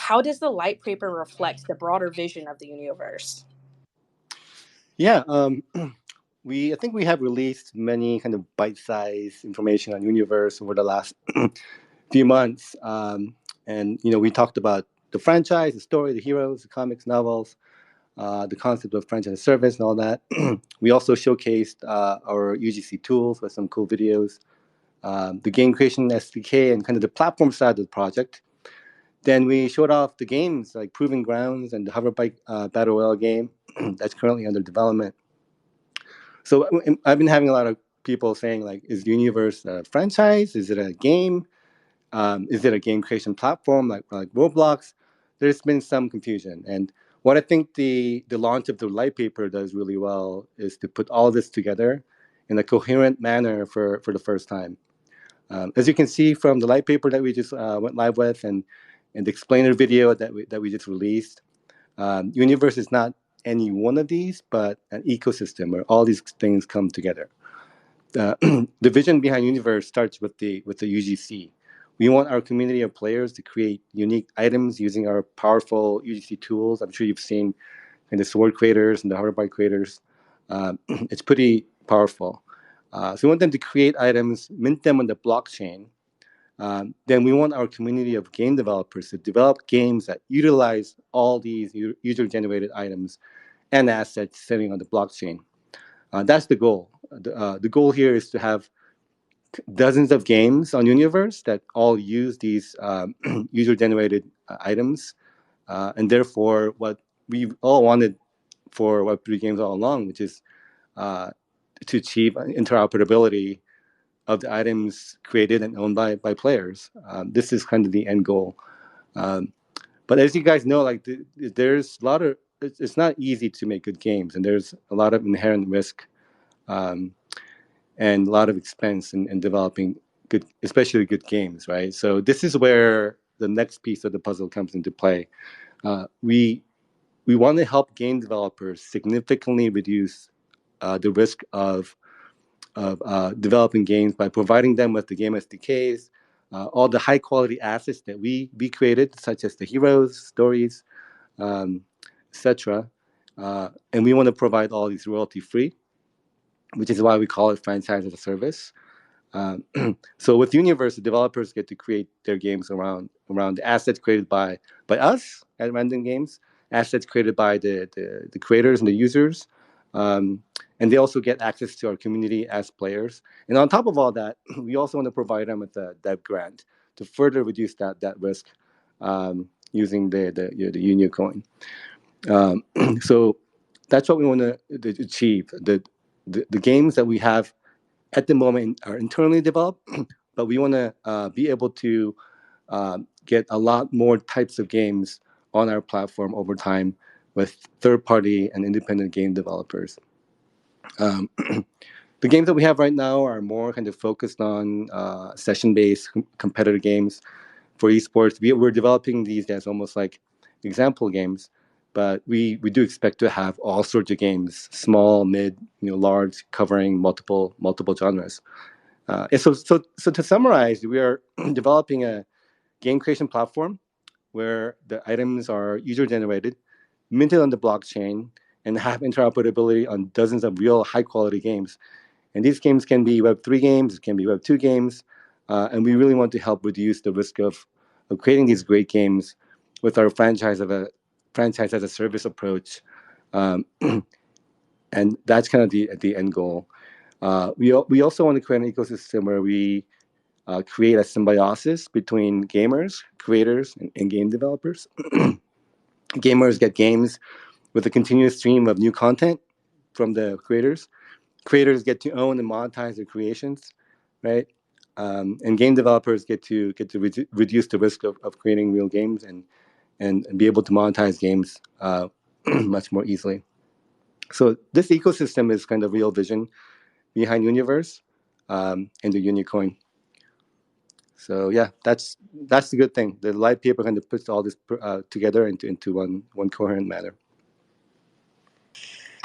how does the light paper reflect the broader vision of the Unioverse? Yeah, I think we have released many kind of bite-sized information on Universe over the last few months, and we talked about the franchise, the story, the heroes, the comics, novels, the concept of franchise service, and all that. We also showcased our UGC tools with some cool videos, the game creation SDK, and kind of the platform side of the project. Then we showed off the games like Proving Grounds and the Hoverbike Battle Royale game that's currently under development. So I've been having a lot of people saying, like, is Universe a franchise? Is it a game? Is it a game creation platform like Roblox? There's been some confusion. And what I think the launch of the light paper does really well is to put all this together in a coherent manner for the first time. As you can see from the light paper that we just went live with and the explainer video that we just released, Universe is not any one of these, but an ecosystem where all these things come together. The vision behind Universe starts with the UGC. We want our community of players to create unique items using our powerful UGC tools. I'm sure you've seen in the sword creators and the hoverbike creators. It's pretty powerful. So we want them to create items, mint them on the blockchain. Then we want our community of game developers to develop games that utilize all these user-generated items and assets sitting on the blockchain. That's the goal. The goal here is to have dozens of games on Universe that all use these user-generated items, and therefore what we've all wanted for Web3 games all along, which is to achieve interoperability of the items created and owned by players. This is kind of the end goal. But as you guys know, like there's a lot of it's not easy to make good games, and there's a lot of inherent risk and a lot of expense in developing good, especially good games, right? So this is where the next piece of the puzzle comes into play. We want to help game developers significantly reduce the risk of developing games by providing them with the game SDKs, all the high quality assets that we created, such as the heroes, stories, etc. And we want to provide all these royalty free, which is why we call it franchise as a service. So with Universe, the developers get to create their games around the assets created by us at Random Games, assets created by the creators and the users, and they also get access to our community as players. And on top of all that, we also want to provide them with a dev grant to further reduce that risk using the Unio coin. So that's what we want to achieve. The games that we have at the moment are internally developed, but we want to be able to get a lot more types of games on our platform over time with third-party and independent game developers. The games that we have right now are more kind of focused on session-based competitive games for esports. We're developing these as almost like example games, but we do expect to have all sorts of games, small, mid, large, covering multiple genres. And so to summarize, we are developing a game creation platform where the items are user generated, minted on the blockchain, and have interoperability on dozens of real high quality games. And these games can be Web3 games, it can be Web2 games, and we really want to help reduce the risk of creating these great games with our franchise as a service approach, and that's kind of the end goal. We also want to create an ecosystem where we create a symbiosis between gamers, creators, and game developers. Gamers get games with a continuous stream of new content from the creators. Creators get to own and monetize their creations, right? And game developers get to reduce the risk of creating real games and be able to monetize games much more easily. So this ecosystem is kind of real vision behind Universe and the Unicoin. So yeah, that's the good thing. The light paper kind of puts all this together into one coherent manner.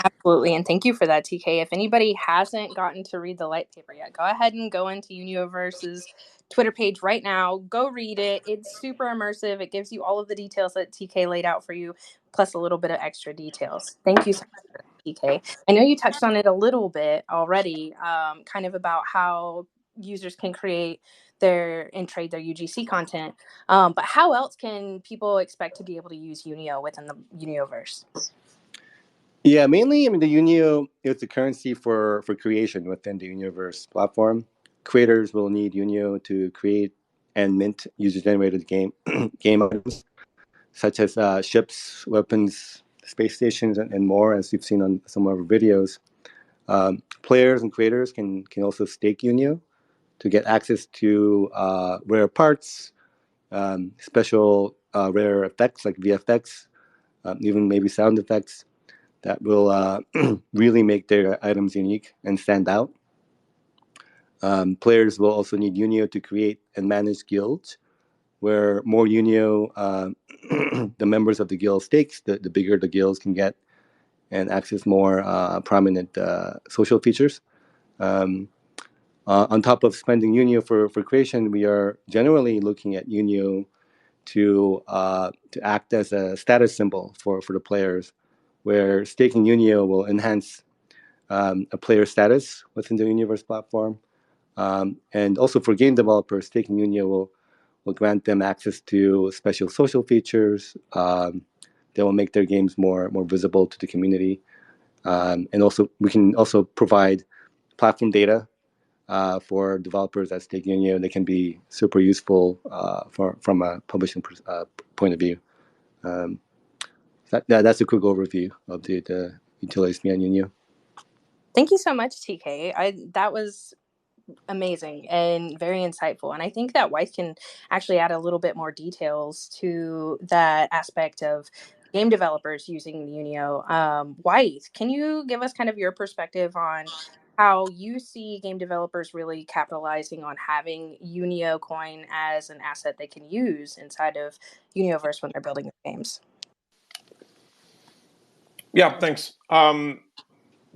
Absolutely, and thank you for that, TK. If anybody hasn't gotten to read the light paper yet, go ahead and go into Unioverse's Twitter page right now. Go read it. It's super immersive. It gives you all of the details that TK laid out for you, plus a little bit of extra details. Thank you so much for that, TK. I know you touched on it a little bit already, kind of about how users can create their and trade their UGC content. But how else can people expect to be able to use Unio within the Unioverse? Yeah, mainly, I mean, the Unio is the currency for creation within the Unioverse platform. Creators will need Unio to create and mint user-generated game items, such as ships, weapons, space stations, and more, as you've seen on some of our videos. Players and creators can also stake Unio to get access to rare parts, special rare effects like VFX, even maybe sound effects that will really make their items unique and stand out. Players will also need Unio to create and manage guilds, where more Unio the members of the guild stakes, the bigger the guilds can get and access more prominent social features. On top of spending Unio for creation, we are generally looking at Unio to act as a status symbol for the players, where staking Unio will enhance a player status within the Unioverse platform. And also for game developers, staking Unio will grant them access to special social features that will make their games more visible to the community. And also, we can also provide platform data for developers that stake Unio. They can be super useful from a publishing point of view. That's a quick overview of the utilities behind Unio. Thank you so much, TK. That was amazing and very insightful. And I think that Weiss can actually add a little bit more details to that aspect of game developers using Unio. Weiss, can you give us kind of your perspective on how you see game developers really capitalizing on having Unio coin as an asset they can use inside of Unioverse when they're building their games? Yeah, thanks. A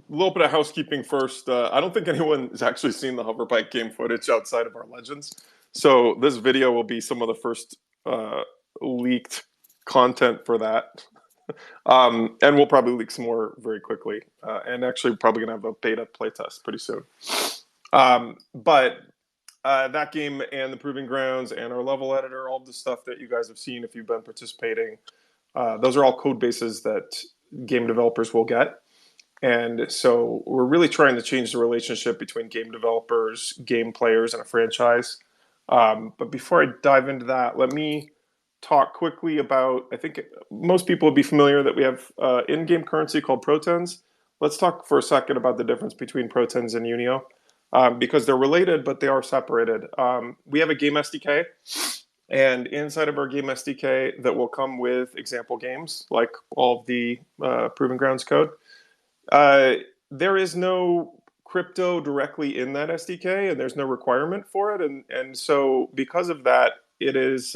little bit of housekeeping first. I don't think anyone has actually seen the hoverbike game footage outside of our legends. So this video will be some of the first leaked content for that. And we'll probably leak some more very quickly. And actually probably going to have a beta playtest pretty soon. But that game and the Proving Grounds and our level editor, all the stuff that you guys have seen if you've been participating, those are all code bases that game developers will get. And so we're really trying to change the relationship between game developers, game players, and a franchise. But before I dive into that, let me talk quickly about, I think most people will be familiar that we have in-game currency called Protons. Let's talk for a second about the difference between Protons and Unio, because they're related, but they are separated. We have a game SDK, and inside of our game SDK that will come with example games, like all of the Proving Grounds code. There is no crypto directly in that SDK, and there's no requirement for it. And so because of that, it is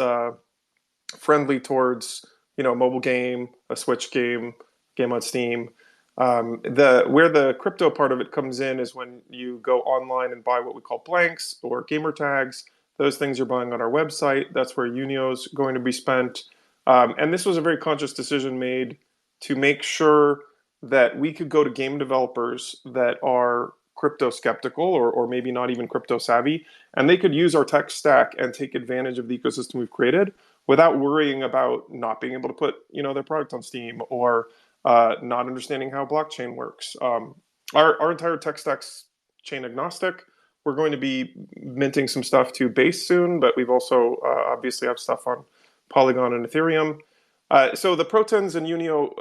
friendly towards, a mobile game, a Switch game, game on Steam. Where the crypto part of it comes in is when you go online and buy what we call blanks or gamer tags. Those things you're buying on our website. That's where Unio's going to be spent. And this was a very conscious decision made to make sure that we could go to game developers that are crypto skeptical or maybe not even crypto savvy, and they could use our tech stack and take advantage of the ecosystem we've created without worrying about not being able to put their product on Steam or not understanding how blockchain works. Our entire tech stack's chain agnostic. We're going to be minting some stuff to Base soon, but we've also obviously have stuff on Polygon and Ethereum. So the Protons and Unio,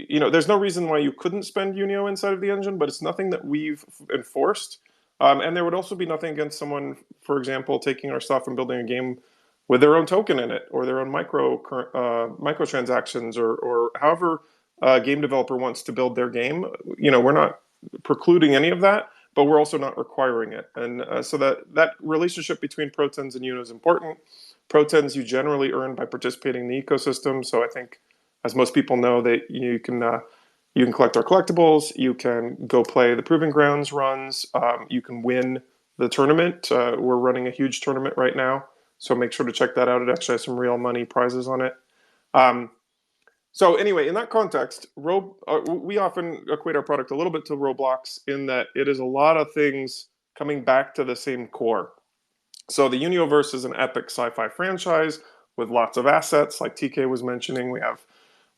there's no reason why you couldn't spend Unio inside of the engine, but it's nothing that we've enforced. And there would also be nothing against someone, for example, taking our stuff and building a game with their own token in it, or their own microtransactions, or however a game developer wants to build their game. We're not precluding any of that, but we're also not requiring it. And so that relationship between Protons and Unio is important. Protons you generally earn by participating in the ecosystem. So I think, as most people know, that you can You can collect our collectibles. You can go play the Proving Grounds runs. You can win the tournament. We're running a huge tournament right now, so make sure to check that out. It actually has some real money prizes on it. Um, so anyway, in that context, we often equate our product a little bit to Roblox in that it is a lot of things coming back to the same core. So the Unioverse is an epic sci-fi franchise with lots of assets, like TK was mentioning. We have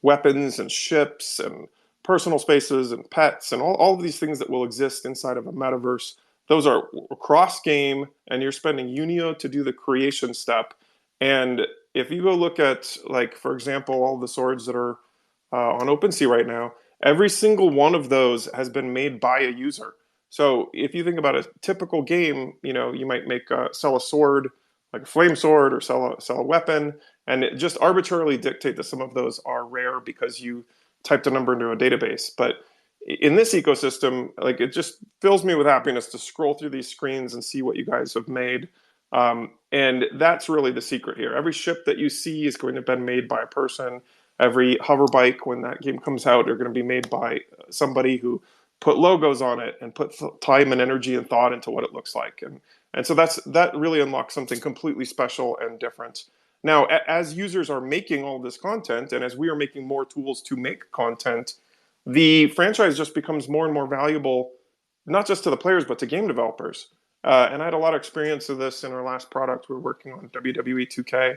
weapons and ships and personal spaces and pets and all of these things that will exist inside of a metaverse. Those are cross game, and you're spending Unio to do the creation step. And if you go look at, like, for example, all the swords that are on OpenSea right now, every single one of those has been made by a user. So if you think about a typical game, you might sell a sword, like a flame sword, or sell a weapon, and it just arbitrarily dictate that some of those are rare because you typed a number into a database. But in this ecosystem, like, it just fills me with happiness to scroll through these screens and see what you guys have made. And that's really the secret here. Every ship that you see is going to have been made by a person. Every hover bike, when that game comes out, are going to be made by somebody who put logos on it and put time and energy and thought into what it looks like. And so that really unlocks something completely special and different. Now, as users are making all this content, and as we are making more tools to make content, the franchise just becomes more and more valuable, not just to the players, but to game developers. And I had a lot of experience of this in our last product. We were working on WWE 2K.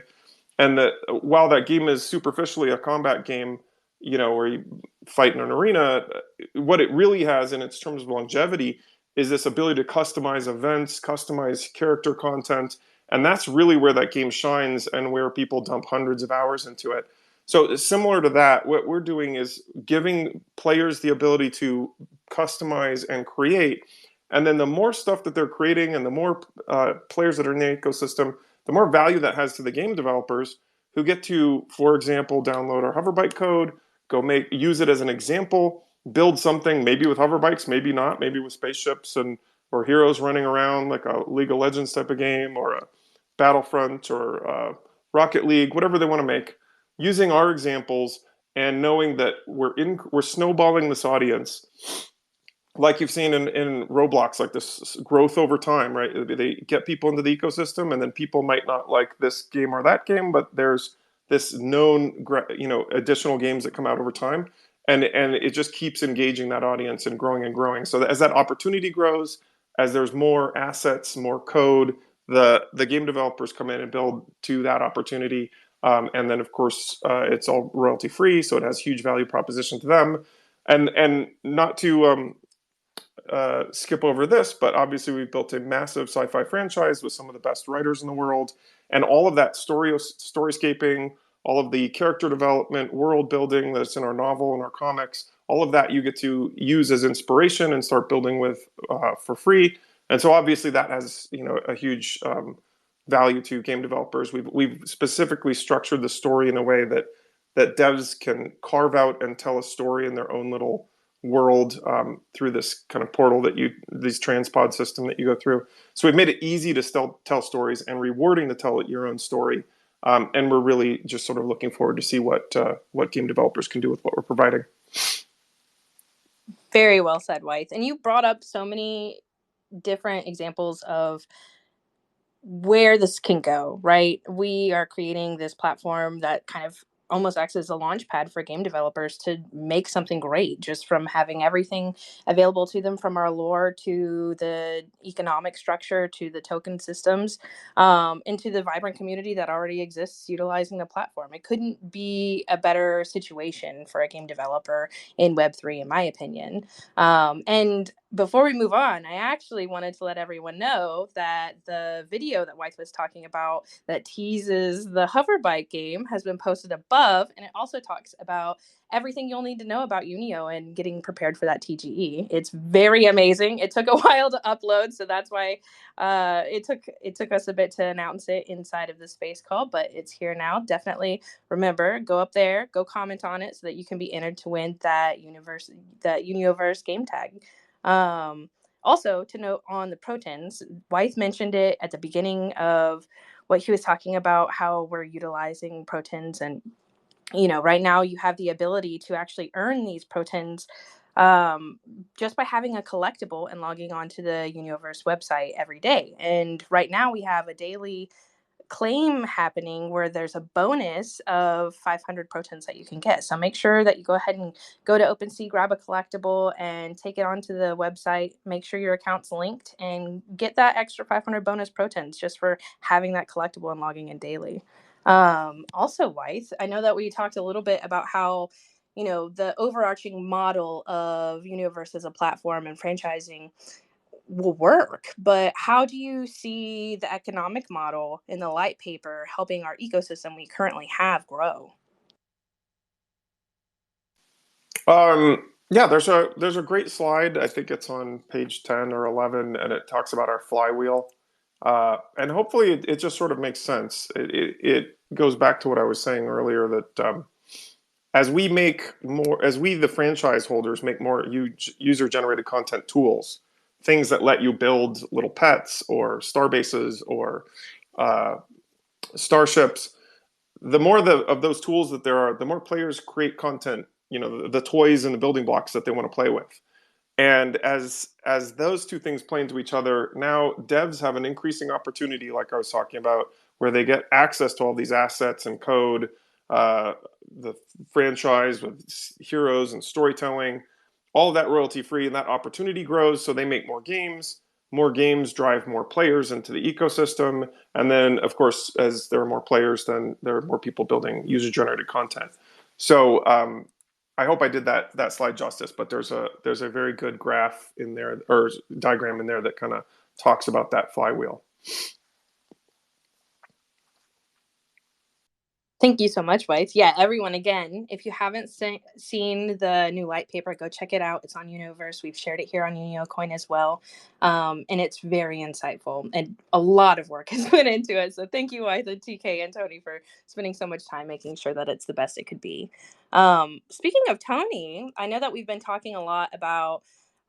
And that, while that game is superficially a combat game, where you fight in an arena, what it really has in its terms of longevity is this ability to customize events, customize character content, and that's really where that game shines and where people dump hundreds of hours into it. So similar to that, what we're doing is giving players the ability to customize and create, and then the more stuff that they're creating and the more players that are in the ecosystem, the more value that has to the game developers, who get to, for example, download our hoverbike code, use it as an example, build something, maybe with hoverbikes, maybe not, maybe with spaceships or heroes running around, like a League of Legends type of game, or a Battlefront, or Rocket League, whatever they want to make, using our examples and knowing that we're snowballing this audience, like you've seen in Roblox, like this growth over time, right? They get people into the ecosystem, and then people might not like this game or that game, but there's this known, additional games that come out over time, and it just keeps engaging that audience and growing and growing. So as that opportunity grows, as there's more assets, more code, the game developers come in and build to that opportunity, and then of course it's all royalty free, so it has huge value proposition to them, and not to skip over this, but obviously we've built a massive sci-fi franchise with some of the best writers in the world, and all of that storyscaping, all of the character development, world building that's in our novel and our comics, all of that you get to use as inspiration and start building with for free. And so obviously that has a huge value to game developers. We've specifically structured the story in a way that devs can carve out and tell a story in their own little world through this kind of portal this transpod system that you go through. So we've made it easy to tell stories and rewarding to tell your own story. And we're really just sort of looking forward to see what game developers can do with what we're providing. Very well said, Wythe. And you brought up so many different examples of where this can go, right? We are creating this platform that kind of almost acts as a launch pad for game developers to make something great, just from having everything available to them, from our lore to the economic structure to the token systems, into the vibrant community that already exists utilizing the platform. It couldn't be a better situation for a game developer in Web3, in my opinion. And before we move on, I actually wanted to let everyone know that the video that Wythe was talking about that teases the hoverbike game has been posted above, and it also talks about everything you'll need to know about Unio and getting prepared for that TGE. It's very amazing. It took a while to upload, so that's why it took us a bit to announce it inside of the space call, but it's here now. Definitely remember, go up there, go comment on it so that you can be entered to win that Unioverse game tag. Also, to note on the protons, Wythe mentioned it at the beginning of what he was talking about, how we're utilizing protons and right now you have the ability to actually earn these protons just by having a collectible and logging onto the Unioverse website every day. And right now we have a daily claim happening where there's a bonus of 500 protons that you can get. So make sure that you go ahead and go to OpenSea, grab a collectible, and take it onto the website. Make sure your account's linked and get that extra 500 bonus protons just for having that collectible and logging in daily. Also, Wythe, I know that we talked a little bit about how the overarching model of Universe as a platform and franchising will work, but how do you see the economic model in the light paper helping our ecosystem we currently have grow? Yeah, there's a great slide. I think it's on page 10 or 11, and it talks about our flywheel. And hopefully it just sort of makes sense. It goes back to what I was saying earlier that as we make more, as we, the franchise holders, make more user-generated content tools, things that let you build little pets or star bases or uh, starships, the more of those tools that there are, the more players create content, the toys and the building blocks that they want to play with. And as those two things play into each other, now devs have an increasing opportunity, like I was talking about, where they get access to all these assets and code, uh, the franchise with heroes and storytelling, all of that royalty free, and that opportunity grows. So they make more games. More games drive more players into the ecosystem, and then, of course, as there are more players, then there are more people building user-generated content. So I hope I did that slide justice, but there's a very good graph in there or diagram in there that kind of talks about that flywheel. Thank you so much, Weiss. Yeah, everyone, again, if you haven't seen the new light paper, go check it out. It's on Universe. We've shared it here on UnioCoin as well. And it's very insightful, and a lot of work has went into it. So thank you, Weiss, and TK and Tony, for spending so much time making sure that it's the best it could be. Speaking of Tony, I know that we've been talking a lot about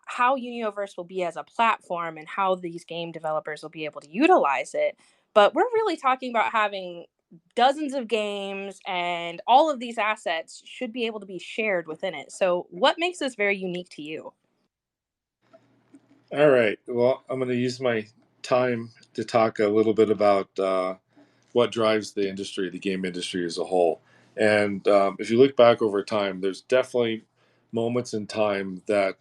how Unioverse will be as a platform and how these game developers will be able to utilize it. But we're really talking about having dozens of games, and all of these assets should be able to be shared within it. So what makes this very unique to you? All right. Well, I'm going to use my time to talk a little bit about what drives the industry, the game industry as a whole. And if you look back over time, there's definitely moments in time that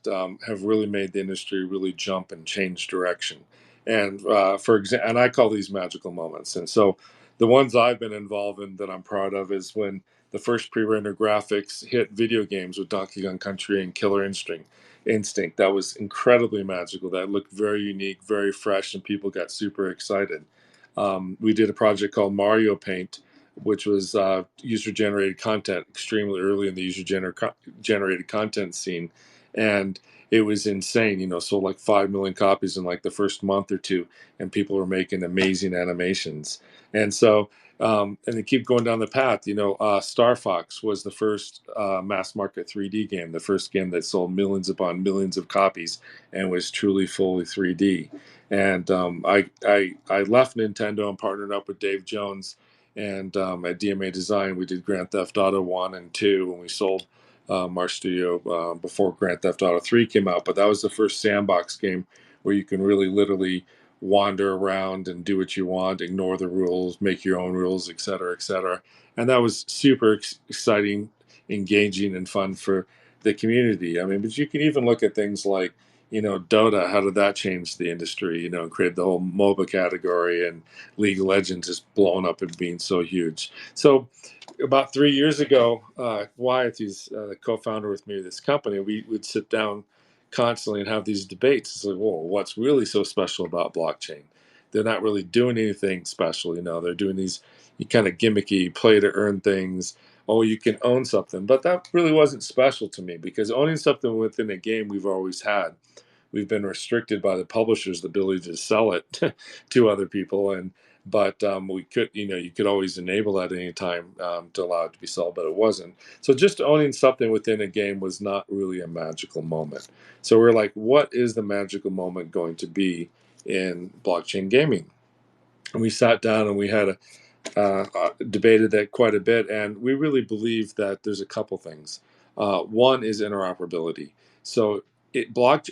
have really made the industry really jump and change direction. And for example, and I call these magical moments. And so the ones I've been involved in that I'm proud of is when the first pre-render graphics hit video games with Donkey Kong Country and Killer Instinct. That was incredibly magical. That looked very unique, very fresh, and people got super excited. We did a project called Mario Paint, which was user generated content extremely early in the generated content scene. And it was insane, sold like 5 million copies in like the first month or two, and people were making amazing animations. And so, and they keep going down the path. Star Fox was the first mass market 3D game, the first game that sold millions upon millions of copies and was truly fully 3D. And I left Nintendo and partnered up with Dave Jones. And at DMA Design, we did Grand Theft Auto 1 and 2, and we sold our studio before Grand Theft Auto 3 came out. But that was the first sandbox game where you can really literally wander around and do what you want, ignore the rules, make your own rules, et cetera, et cetera. And that was super exciting, engaging, and fun for the community. I mean, but you can even look at things like, Dota, how did that change the industry, and create the whole MOBA category, and League of Legends is blown up and being so huge. So about 3 years ago, Wyatt, who's the co-founder with me of this company, we would sit down constantly and have these debates. It's like, whoa, what's really so special about blockchain? They're not really doing anything special, they're doing these kind of gimmicky play to earn things. Oh, you can own something. But that really wasn't special to me, because owning something within a game we've always had. We've been restricted by the publishers the ability to sell it to other people, but we could, you could always enable that at any time to allow it to be sold, but it wasn't. So just owning something within a game was not really a magical moment. So we're like, what is the magical moment going to be in blockchain gaming? And we sat down and we had debated that quite a bit, and we really believe that there's a couple things. One is interoperability. So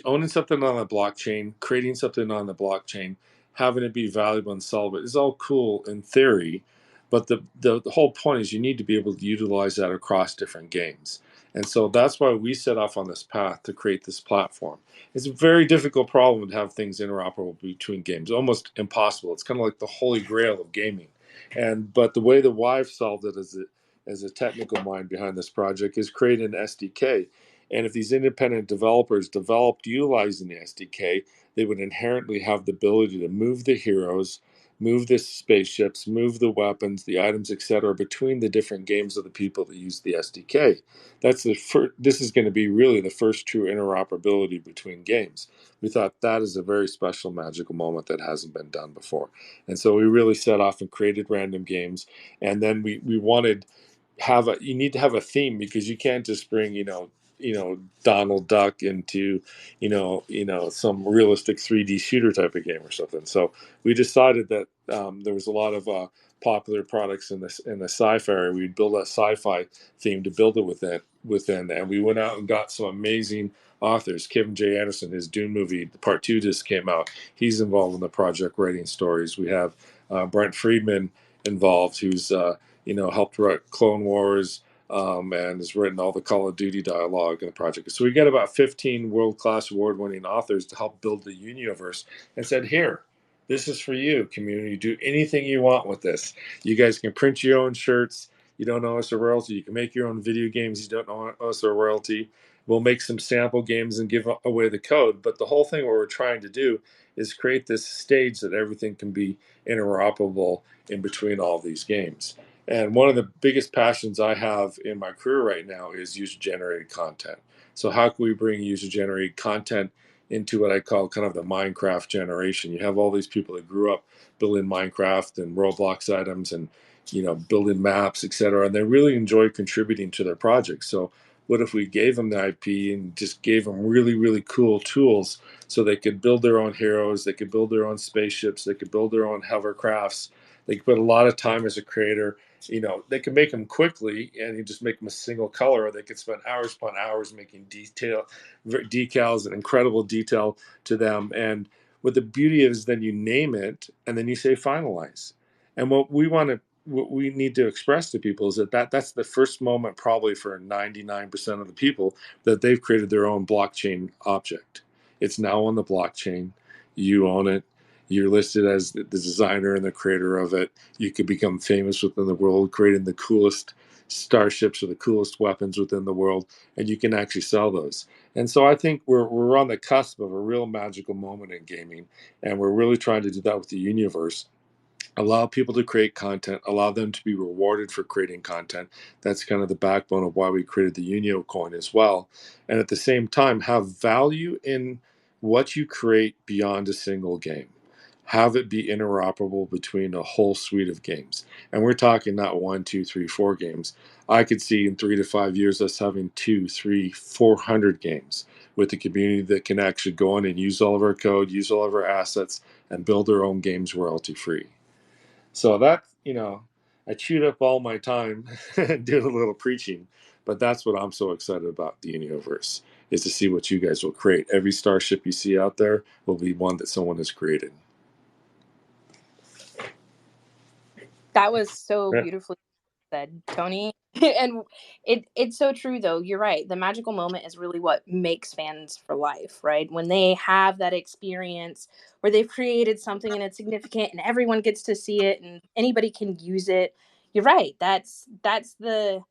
owning something on the blockchain, creating something on the blockchain, having it be valuable and solvent is all cool in theory, but the whole point is you need to be able to utilize that across different games. And so that's why we set off on this path to create this platform. It's a very difficult problem to have things interoperable between games, almost impossible. It's kind of like the holy grail of gaming. But the way that I've solved it as a technical mind behind this project is create an SDK. And if these independent developers developed utilizing the SDK, they would inherently have the ability to move the heroes, move the spaceships, move the weapons, the items, etc., between the different games of the people that use the SDK. This is going to be really the first true interoperability between games. We thought that is a very special magical moment that hasn't been done before. And so we really set off and created random games. And then we wanted you need to have a theme, because you can't just bring, Donald Duck into, some realistic 3D shooter type of game or something. So we decided that there was a lot of popular products in the sci-fi area. We'd build a sci-fi theme to build it within. And we went out and got some amazing authors. Kevin J. Anderson, his Dune movie, part 2 just came out. He's involved in the project writing stories. We have Brent Friedman involved, who's helped write Clone Wars, and has written all the Call of Duty dialogue in the project. So we get about 15 world-class award-winning authors to help build the Unioverse, and said, here, this is for you, community. Do anything you want with this. You guys can print your own shirts. You don't owe us a royalty. You can make your own video games. You don't owe us a royalty. We'll make some sample games and give away the code. But the whole thing, what we're trying to do is create this stage that everything can be interoperable in between all these games. And one of the biggest passions I have in my career right now is user-generated content. So how can we bring user-generated content into what I call kind of the Minecraft generation? You have all these people that grew up building Minecraft and Roblox items and building maps, etc., and they really enjoy contributing to their projects. So what if we gave them the IP and just gave them really, really cool tools so they could build their own heroes, they could build their own spaceships, they could build their own hovercrafts, they could put a lot of time as a creator. They could make them quickly and you just make them a single color, or they could spend hours upon hours making decals and incredible detail to them. And what the beauty is, then you name it and then you say finalize. And what we need to express to people is that's the first moment, probably for 99% of the people, that they've created their own blockchain object. It's now on the blockchain. You own it. You're listed as the designer and the creator of it. You could become famous within the world, creating the coolest starships or the coolest weapons within the world, and you can actually sell those. And so I think we're on the cusp of a real magical moment in gaming, and we're really trying to do that with the Unioverse. Allow people to create content, allow them to be rewarded for creating content. That's kind of the backbone of why we created the Unio coin as well. And at the same time, have value in what you create beyond a single game. Have it be interoperable between a whole suite of games. And we're talking not 1, 2, 3, 4 games. I could see in 3 to 5 years us having 2, 3, 400 games with the community that can actually go in and use all of our code, use all of our assets, and build their own games royalty free. So that, I chewed up all my time and did a little preaching, but that's what I'm so excited about the Unioverse, is to see what you guys will create. Every starship you see out there will be one that someone has created. That was so Yeah. beautifully said, Tony. And it's so true, though. You're right. The magical moment is really what makes fans for life, right? When they have that experience where they've created something and it's significant and everyone gets to see it and anybody can use it. You're right. That's the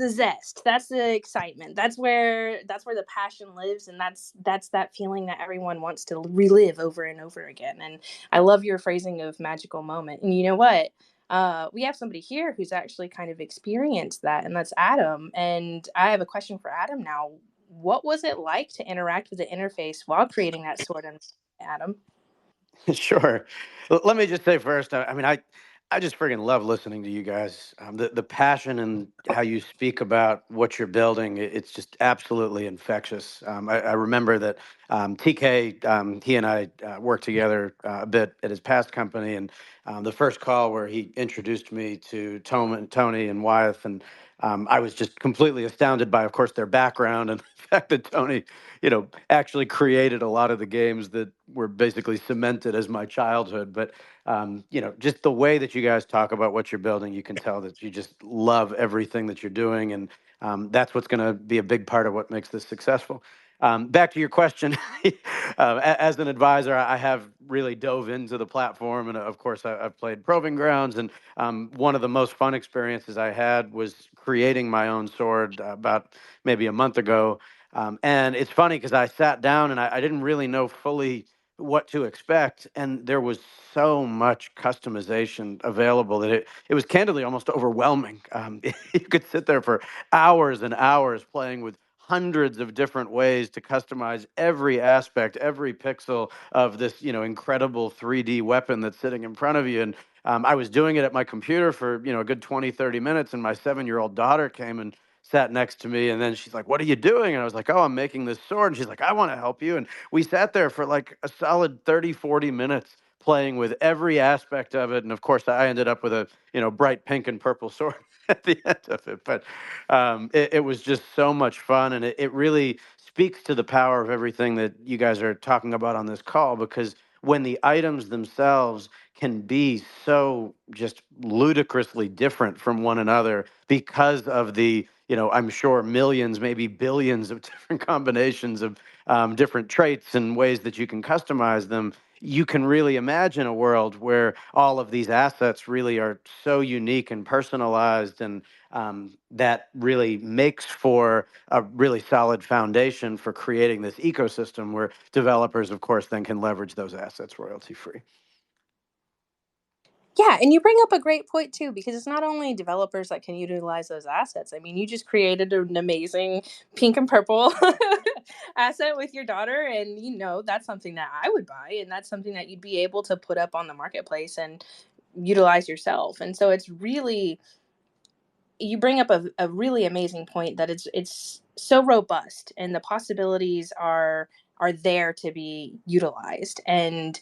zest, that's the excitement, that's where the passion lives, and that's that feeling that everyone wants to relive over and over again. And I love your phrasing of magical moment. And you know what, we have somebody here who's actually kind of experienced that, and that's Adam. And I have a question for Adam now. What was it like to interact with the interface while creating that sword and Adam? Sure. Let me just say first, I mean, I just friggin' love listening to you guys. The passion and how you speak about what you're building, it's just absolutely infectious. I remember that TK, he and I worked together a bit at his past company, and the first call where he introduced me to Tony and Wyeth, and I was just completely astounded by, of course, their background and the fact that Tony, actually created a lot of the games that were basically cemented as my childhood. But just the way that you guys talk about what you're building, you can tell that you just love everything that you're doing, and that's what's going to be a big part of what makes this successful. Back to your question, as an advisor, I have really dove into the platform, and of course, I've played Proving Grounds, and one of the most fun experiences I had was creating my own sword about maybe a month ago. And it's funny because I sat down and I didn't really know fully what to expect, and there was so much customization available that it was candidly almost overwhelming. You could sit there for hours and hours playing with hundreds of different ways to customize every aspect, every pixel of this incredible 3D weapon that's sitting in front of you. And I was doing it at my computer for a good 20, 30 minutes, and my 7-year-old daughter came and sat next to me, and then she's like, "What are you doing?" And I was like, "Oh, I'm making this sword." And she's like, "I want to help you." And we sat there for like a solid 30, 40 minutes playing with every aspect of it. And of course, I ended up with a bright pink and purple sword at the end of it. But it was just so much fun, and it really speaks to the power of everything that you guys are talking about on this call, because when the items themselves can be so just ludicrously different from one another because of the I'm sure millions, maybe billions of different combinations of different traits and ways that you can customize them, you can really imagine a world where all of these assets really are so unique and personalized, and that really makes for a really solid foundation for creating this ecosystem where developers, of course, then can leverage those assets royalty free. Yeah, and you bring up a great point too, because it's not only developers that can utilize those assets. I mean, you just created an amazing pink and purple asset with your daughter, and that's something that I would buy, and that's something that you'd be able to put up on the marketplace and utilize yourself. And so it's really, you bring up a really amazing point that it's so robust, and the possibilities are there to be utilized. And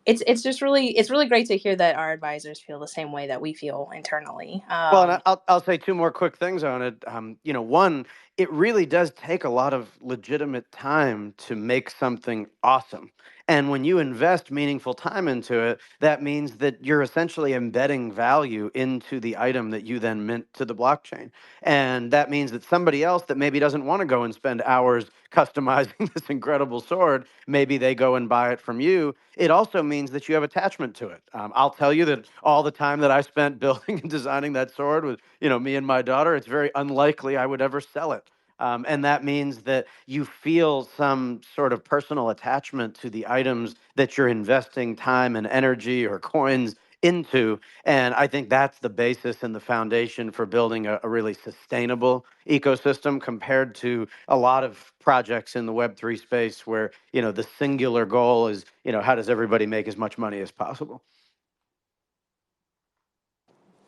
it's really great to hear that our advisors feel the same way that we feel internally. Well, and I'll say two more quick things on it. One, it really does take a lot of legitimate time to make something awesome. And when you invest meaningful time into it, that means that you're essentially embedding value into the item that you then mint to the blockchain. And that means that somebody else that maybe doesn't want to go and spend hours customizing this incredible sword, maybe they go and buy it from you. It also means that you have attachment to it. I'll tell you that all the time that I spent building and designing that sword with, me and my daughter, it's very unlikely I would ever sell it. And that means that you feel some sort of personal attachment to the items that you're investing time and energy or coins into. And I think that's the basis and the foundation for building a really sustainable ecosystem, compared to a lot of projects in the Web3 space where, the singular goal is, how does everybody make as much money as possible?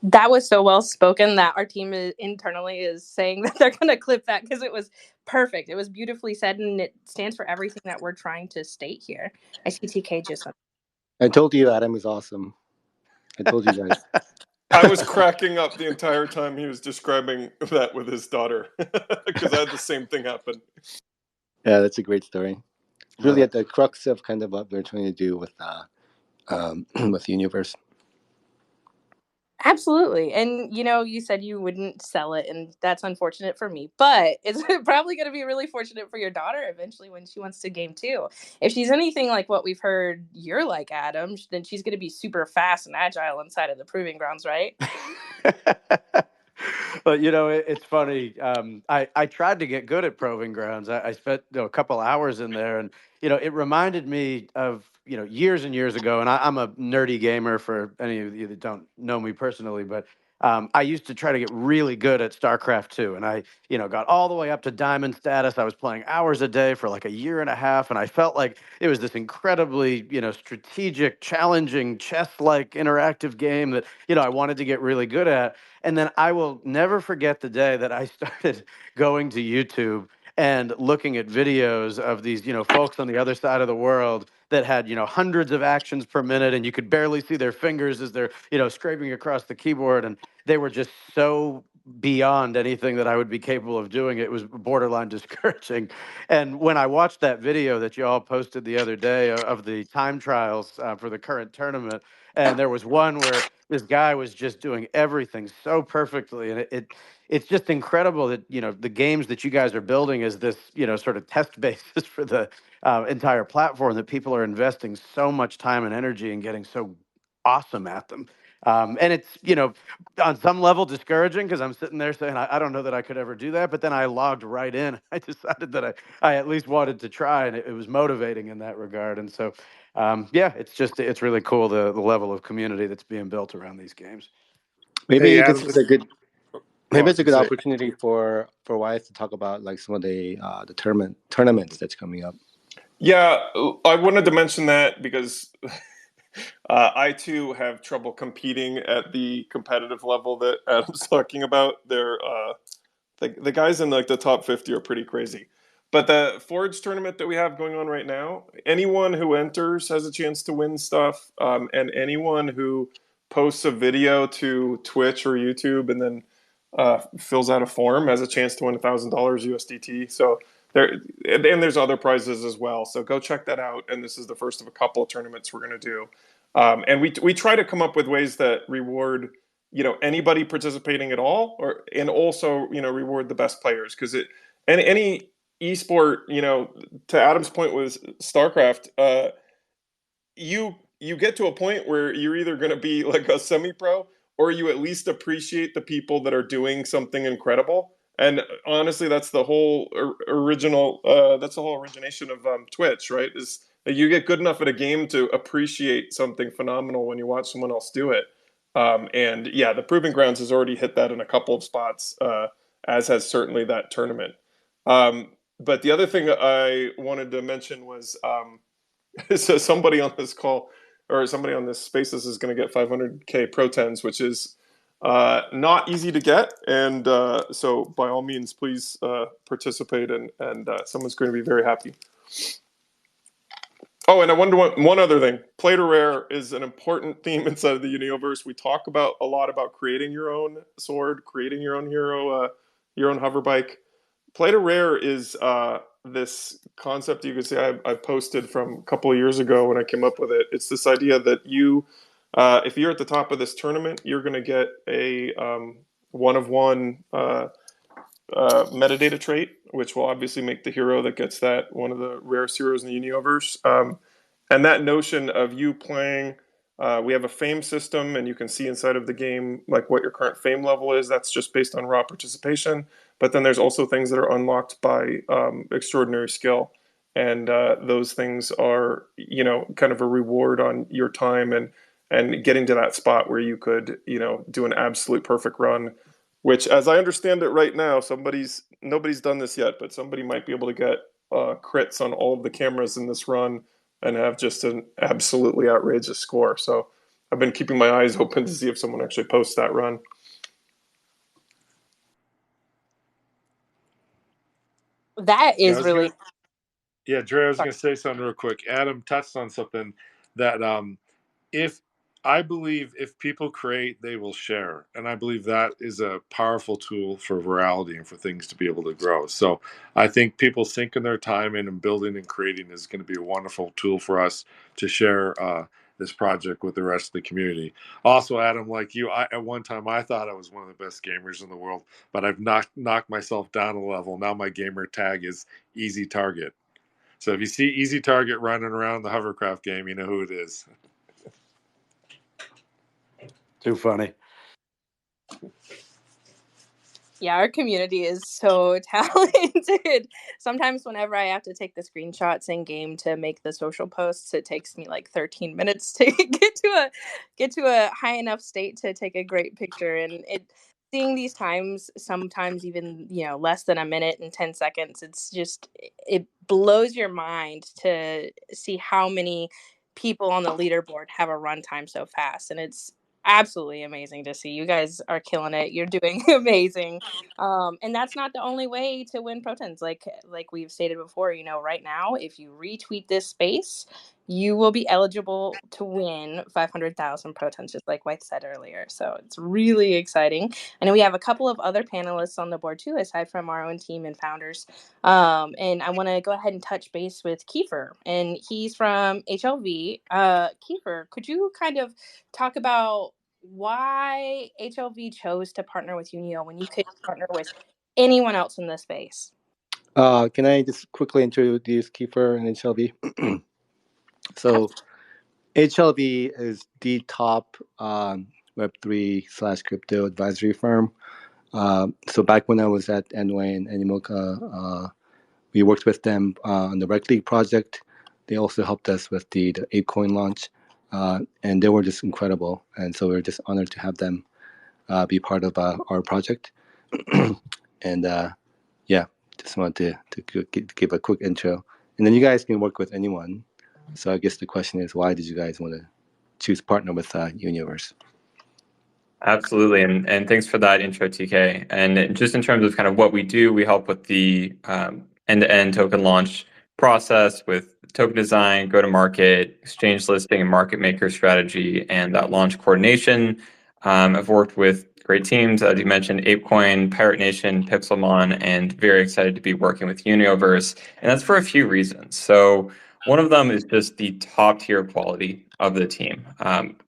That was so well spoken that our team internally is saying that they're going to clip that, because it was perfect. It was beautifully said, and it stands for everything that we're trying to state here. I see TK just. I told you Adam is awesome. I told you guys. I was cracking up the entire time he was describing that with his daughter, because I had the same thing happen. Yeah, that's a great story. It's really at the crux of kind of what we're trying to do with with Unioverse. Absolutely. And you said you wouldn't sell it, and that's unfortunate for me, but it's probably going to be really fortunate for your daughter eventually when she wants to game too. If she's anything like what we've heard you're like, Adam, then she's going to be super fast and agile inside of the proving grounds, right? But it's funny. I tried to get good at Proving Grounds. I spent a couple hours in there, and it reminded me of years and years ago. And I'm a nerdy gamer, for any of you that don't know me personally, but I used to try to get really good at StarCraft 2, and I, got all the way up to diamond status. I was playing hours a day for like a year and a half, and I felt like it was this incredibly, strategic, challenging, chess-like interactive game that, I wanted to get really good at. And then I will never forget the day that I started going to YouTube and looking at videos of these, folks on the other side of the world that had, hundreds of actions per minute, and you could barely see their fingers as they're, scraping across the keyboard. And they were just so beyond anything that I would be capable of doing. It was borderline discouraging. And when I watched that video that you all posted the other day of the time trials for the current tournament, and there was one where this guy was just doing everything so perfectly, and it's just incredible that the games that you guys are building is this sort of test basis for the entire platform, that people are investing so much time and energy and getting so awesome at them. And it's on some level discouraging, because I'm sitting there saying I don't know that I could ever do that, but then I logged right in. I decided that I at least wanted to try, and it was motivating in that regard. And so yeah, it's really cool, the level of community that's being built around these games. Maybe Hey, this Adam. is a good Oh, I maybe was it's a gonna good say, opportunity for Wyatt to talk about like some of the tournaments that's coming up. Yeah, I wanted to mention that because I too have trouble competing at the competitive level that Adam's talking about. The guys in like the top 50 are pretty crazy. But the Forge tournament that we have going on right now, anyone who enters has a chance to win stuff, and anyone who posts a video to Twitch or YouTube and then fills out a form has a chance to win $1,000 USDT. So there, and there's other prizes as well. So go check that out. And this is the first of a couple of tournaments we're going to do. And we try to come up with ways that reward anybody participating at all, and also reward the best players, because any esport, to Adam's point with StarCraft, you get to a point where you're either going to be like a semi-pro, or you at least appreciate the people that are doing something incredible. And honestly, that's the whole original that's the whole origination of Twitch, right? Is that you get good enough at a game to appreciate something phenomenal when you watch someone else do it. And yeah, the Proving Grounds has already hit that in a couple of spots, as has certainly that tournament. But the other thing I wanted to mention was, so somebody on this call, or somebody on this Spaces, is going to get 500K Pro Tens, which is not easy to get. And so by all means, please participate, and someone's going to be very happy. Oh, and I wonder one other thing. Play to rare is an important theme inside of the Unioverse. We talk a lot about creating your own sword, creating your own hero, your own hover bike. Play to rare is this concept you could say I posted from a couple of years ago when I came up with it. It's this idea that if you're at the top of this tournament, you're going to get a one-of-one metadata trait, which will obviously make the hero that gets that one of the rarest heroes in the Unioverse. And that notion of you playing, we have a fame system, and you can see inside of the game like what your current fame level is. That's just based on raw participation. But then there's also things that are unlocked by extraordinary skill, and those things are kind of a reward on your time and getting to that spot where you could do an absolute perfect run. Which, as I understand it right now, nobody's done this yet, but somebody might be able to get crits on all of the cameras in this run and have just an absolutely outrageous score. So I've been keeping my eyes open to see if someone actually posts that run. That is really. Dre, I was Sorry. going to say something real quick. Adam touched on something that if I believe if people create, they will share. And I believe that is a powerful tool for virality and for things to be able to grow. So I think people sinking their time in and building and creating is going to be a wonderful tool for us to share this project with the rest of the community. Also, Adam, like you, at one time I thought I was one of the best gamers in the world, but I've knocked myself down a level. Now my gamer tag is Easy Target. So if you see Easy Target running around the hovercraft game, you know who it is. Too funny. Yeah, our community is so talented. Sometimes whenever I have to take the screenshots in game to make the social posts, it takes me like 13 minutes to get to a high enough state to take a great picture. And seeing these times, sometimes even, less than a minute and 10 seconds, it blows your mind to see how many people on the leaderboard have a runtime so fast. And it's absolutely amazing to see. You guys are killing it. You're doing amazing. And that's not the only way to win protons. Like we've stated before, right now, if you retweet this space, you will be eligible to win 500,000 protons, just like White said earlier. So it's really exciting. And we have a couple of other panelists on the board too, aside from our own team and founders. And I want to go ahead and touch base with Kiefer, and he's from HLV. Kiefer, could you kind of talk about why HLV chose to partner with Unio when you could partner with anyone else in the space? Can I just quickly introduce Kiefer and HLV? So HLV is the top Web3/crypto advisory firm. So back when I was at Enway and Animoca, we worked with them on the Rec League project. They also helped us with the ApeCoin launch, and they were just incredible. And so we're just honored to have them be part of our project. And yeah, just wanted to give a quick intro. And then you guys can work with anyone. So I guess the question is, why did you guys want to choose partner with Unioverse? Absolutely, and thanks for that intro, TK. And just in terms of kind of what we do, we help with the end-to-end token launch process with token design, go-to-market, exchange listing, and market maker strategy, and that launch coordination. I've worked with great teams, as you mentioned, ApeCoin, Pirate Nation, Pixelmon, and very excited to be working with Unioverse. And that's for a few reasons. So one of them is just the top tier quality of the team.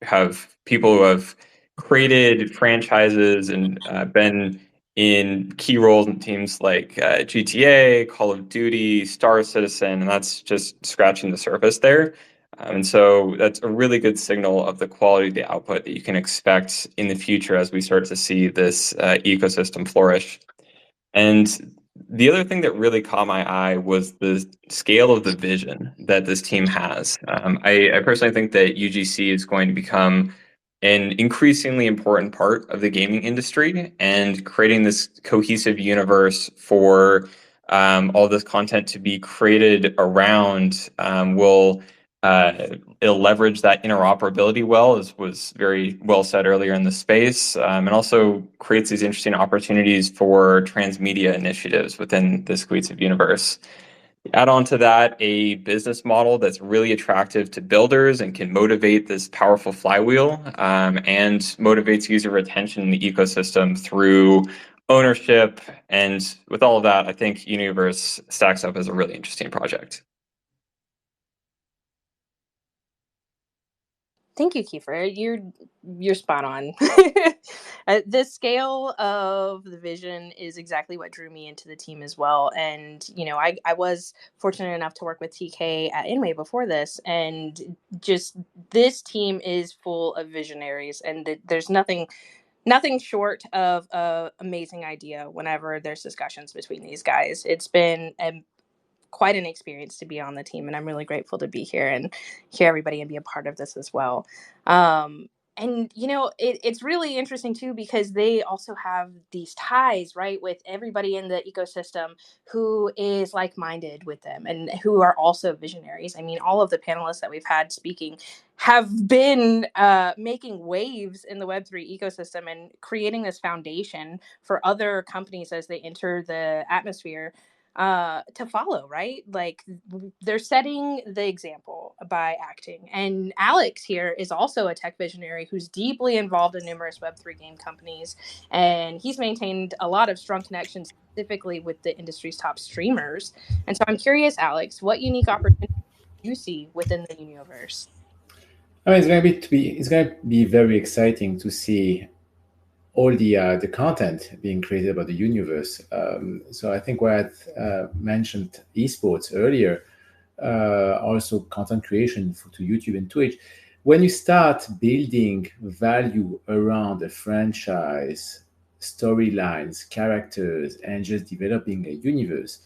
Have people who have created franchises and been in key roles in teams like GTA, Call of Duty, Star Citizen, and that's just scratching the surface there. And so that's a really good signal of the quality of the output that you can expect in the future as we start to see this ecosystem flourish. And the other thing that really caught my eye was the scale of the vision that this team has. I personally think that UGC is going to become an increasingly important part of the gaming industry, and creating this cohesive universe for all this content to be created around will it'll leverage that interoperability well, as was very well said earlier in the space, and also creates these interesting opportunities for transmedia initiatives within this cohesive universe. Add on to that a business model that's really attractive to builders and can motivate this powerful flywheel, and motivates user retention in the ecosystem through ownership. And with all of that, I think Unioverse stacks up as a really interesting project. Thank you, Kiefer. You're spot on. The scale of the vision is exactly what drew me into the team as well. And I was fortunate enough to work with TK at Inway before this, and just this team is full of visionaries, and there's nothing short of a amazing idea whenever there's discussions between these guys. It's been quite an experience to be on the team, and I'm really grateful to be here and hear everybody and be a part of this as well. And it's really interesting too, because they also have these ties, right, with everybody in the ecosystem who is like-minded with them and who are also visionaries. I mean, all of the panelists that we've had speaking have been making waves in the Web3 ecosystem and creating this foundation for other companies as they enter the atmosphere to follow, right? Like, they're setting the example by acting. And Alex here is also a tech visionary who's deeply involved in numerous Web3 game companies, and he's maintained a lot of strong connections specifically with the industry's top streamers. And so I'm curious, Alex, what unique opportunities do you see within the Unioverse? I mean, it's going to be very exciting to see all the content being created by the universe. So I think where I mentioned esports earlier, also content creation to YouTube and Twitch. When you start building value around a franchise, storylines, characters, and just developing a universe.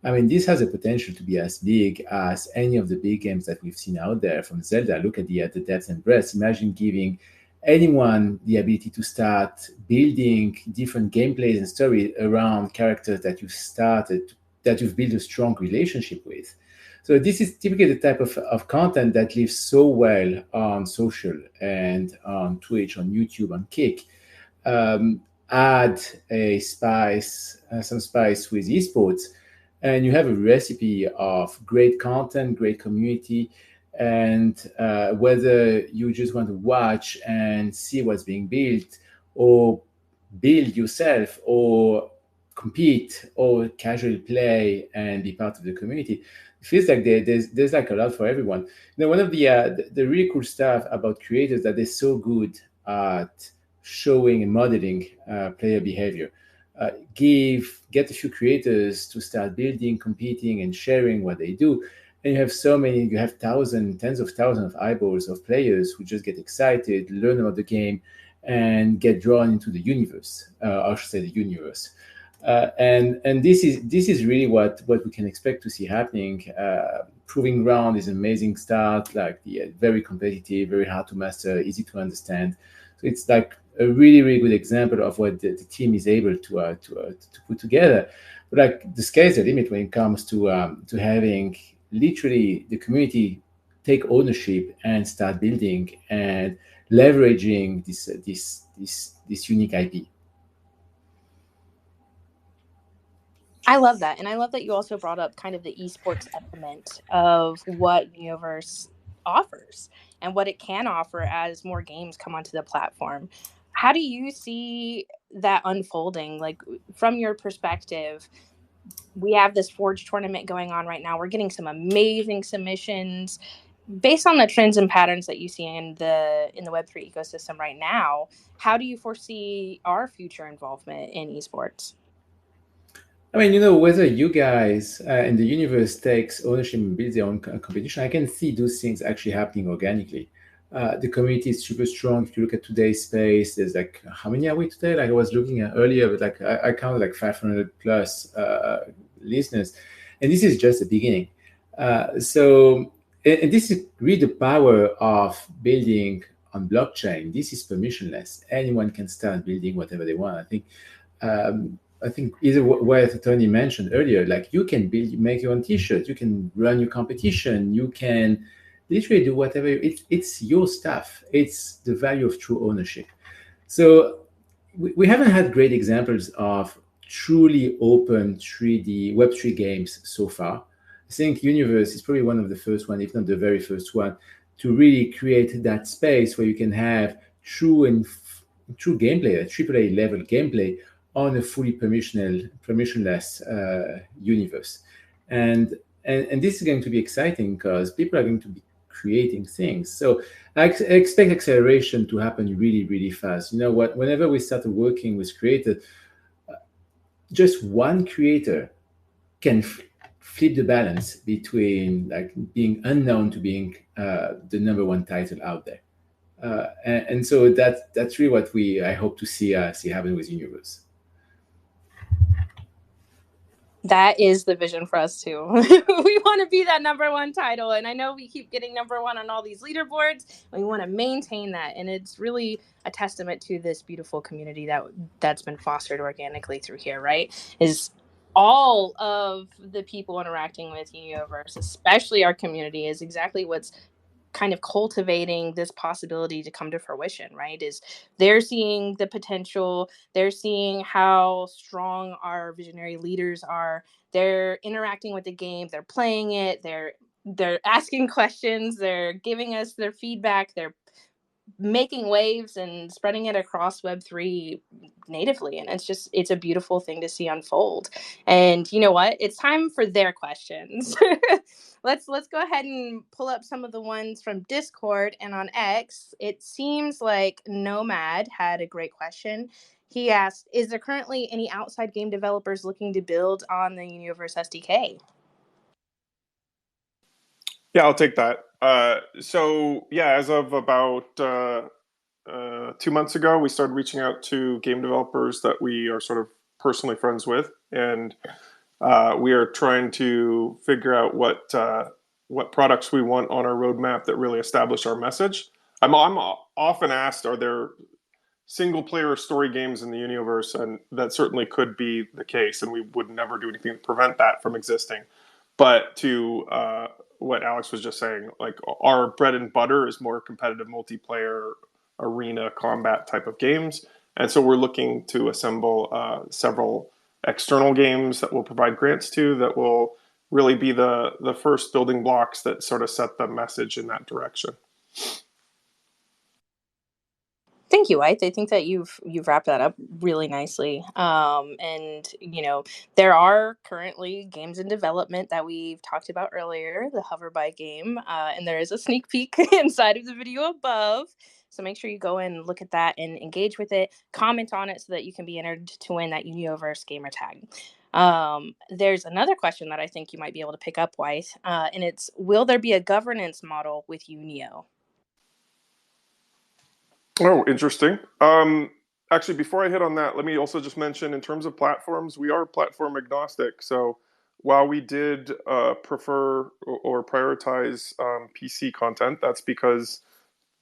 I mean, this has a potential to be as big as any of the big games that we've seen out there from Zelda. Look at the depth and breadth. Imagine giving anyone the ability to start building different gameplays and story around characters that you've built a strong relationship with. So this is typically the type of content that lives so well on social and on Twitch, on YouTube, on Kick. Add some spice with esports, and you have a recipe of great content, great community, and whether you just want to watch and see what's being built, or build yourself, or compete, or casually play and be part of the community, it feels like there's like a lot for everyone. One of the really cool stuff about creators that they're so good at showing and modeling player behavior. Get a few creators to start building, competing, and sharing what they do, and you have tens of thousands of eyeballs of players who just get excited, learn about the game, and get drawn into the universe. I should say the universe. And this is really what we can expect to see happening. Proving Ground is an amazing start, like the very competitive, very hard to master, easy to understand. So it's like a really, really good example of what the team is able to put together. But like the sky's the limit when it comes to having literally the community take ownership and start building and leveraging this unique IP. I love that. And I love that you also brought up kind of the esports element of what Unioverse offers and what it can offer as more games come onto the platform. How do you see that unfolding? Like, from your perspective, we have this Forge tournament going on right now. We're getting some amazing submissions. Based on the trends and patterns that you see in the Web3 ecosystem right now, how do you foresee our future involvement in esports? I mean, whether you guys in the universe takes ownership and builds their own competition, I can see those things actually happening organically. The community is super strong. If you look at today's space, there's like, how many are we today? Like I was looking at earlier, but like I counted like 500 plus listeners, and this is just the beginning. And this is really the power of building on blockchain. This is permissionless. Anyone can start building whatever they want. I think either what Tony mentioned earlier, like you can make your own T-shirt, you can run your competition, you can literally do whatever. It's your stuff. It's the value of true ownership. So we haven't had great examples of truly open 3D Web3 games so far. I think Unioverse is probably one of the first one, if not the very first one, to really create that space where you can have true gameplay, a AAA level gameplay on a fully permissionless universe. And this is going to be exciting because people are going to be creating things. So I expect acceleration to happen really, really fast. Whenever we started working with creators, just one creator can flip the balance between like being unknown to being the number one title out there. And so that's really what I hope to see happen with Unioverse. That is the vision for us too. We want to be that number one title, and I know we keep getting number one on all these leaderboards, and we want to maintain that. And it's really a testament to this beautiful community that's been fostered organically through here, right? Is all of the people interacting with Unioverse, especially our community, is exactly what's kind of cultivating this possibility to come to fruition, right? Is they're seeing the potential, they're seeing how strong our visionary leaders are, they're interacting with the game, they're playing it, they're asking questions, they're giving us their feedback, they're making waves and spreading it across Web3 natively. And it's a beautiful thing to see unfold. And you know what? It's time for their questions. Let's go ahead and pull up some of the ones from Discord and on X. It seems like Nomad had a great question. He asked, is there currently any outside game developers looking to build on the Unioverse SDK? Yeah, I'll take that. So yeah, as of about 2 months ago, we started reaching out to game developers that we are sort of personally friends with, and we are trying to figure out what products we want on our roadmap that really establish our message. I'm often asked, are there single player story games in the Unioverse? And that certainly could be the case, and we would never do anything to prevent that from existing. But to what Alex was just saying, like, our bread and butter is more competitive multiplayer arena combat type of games. And so we're looking to assemble several external games that we'll provide grants to that will really be the first building blocks that sort of set the message in that direction. Thank you, White. I think that you've wrapped that up really nicely. And there are currently games in development that we've talked about earlier, the Hoverbike game, and there is a sneak peek inside of the video above. So make sure you go and look at that and engage with it, comment on it so that you can be entered to win that Unioverse gamer tag. There's another question that I think you might be able to pick up, White, and it's, will there be a governance model with Unio? Oh, interesting. Actually, before I hit on that, let me also just mention, in terms of platforms, we are platform agnostic. So while we did prefer or prioritize PC content, that's because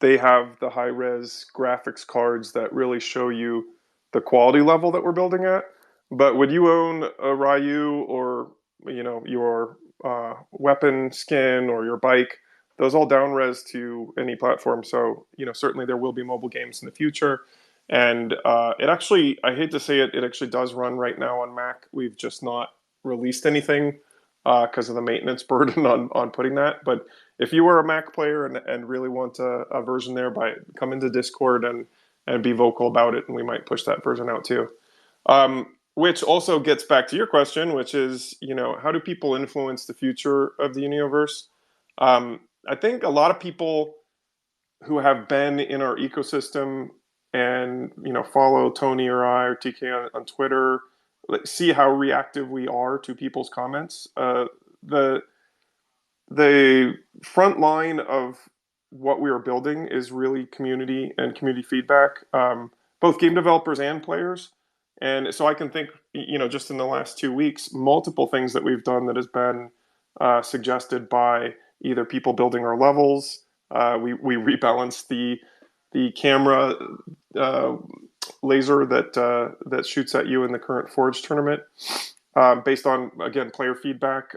they have the high-res graphics cards that really show you the quality level that we're building at. But would you own a Ryu, or your weapon skin or your bike? Those all down res to any platform. So certainly there will be mobile games in the future. And it actually, I hate to say it, it actually does run right now on Mac. We've just not released anything because of the maintenance burden on putting that. But if you were a Mac player and really want a version there, come into Discord and be vocal about it, and we might push that version out too. Which also gets back to your question, which is, how do people influence the future of the Unioverse? I think a lot of people who have been in our ecosystem and follow Tony or I or TK on Twitter, see how reactive we are to people's comments. The front line of what we are building is really community and community feedback, both game developers and players. And so I can think, just in the last 2 weeks, multiple things that we've done that has been suggested by either people building our levels. We rebalanced the camera laser that shoots at you in the current Forge tournament. Based on, again, player feedback.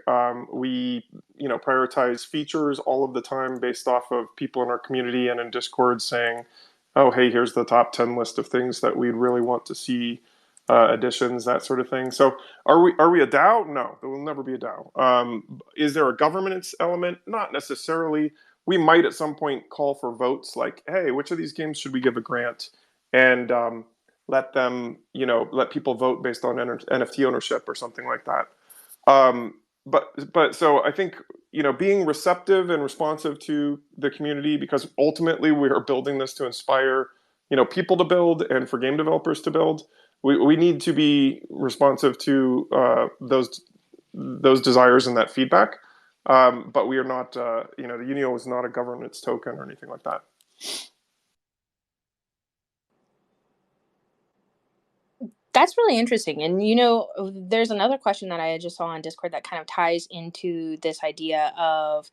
We prioritize features all of the time based off of people in our community and in Discord saying, oh, hey, here's the top 10 list of things that we'd really want to see, additions, that sort of thing. So are we a DAO? No, there will never be a DAO. Is there a governance element? Not necessarily. We might at some point call for votes like, hey, which of these games should we give a grant? And let people vote based on NFT ownership or something like that. But so I think, being receptive and responsive to the community, because ultimately we are building this to inspire, people to build and for game developers to build. We need to be responsive to those desires and that feedback. But we are not, the Unio is not a governance token or anything like that. That's really interesting. And, there's another question that I just saw on Discord that kind of ties into this idea of,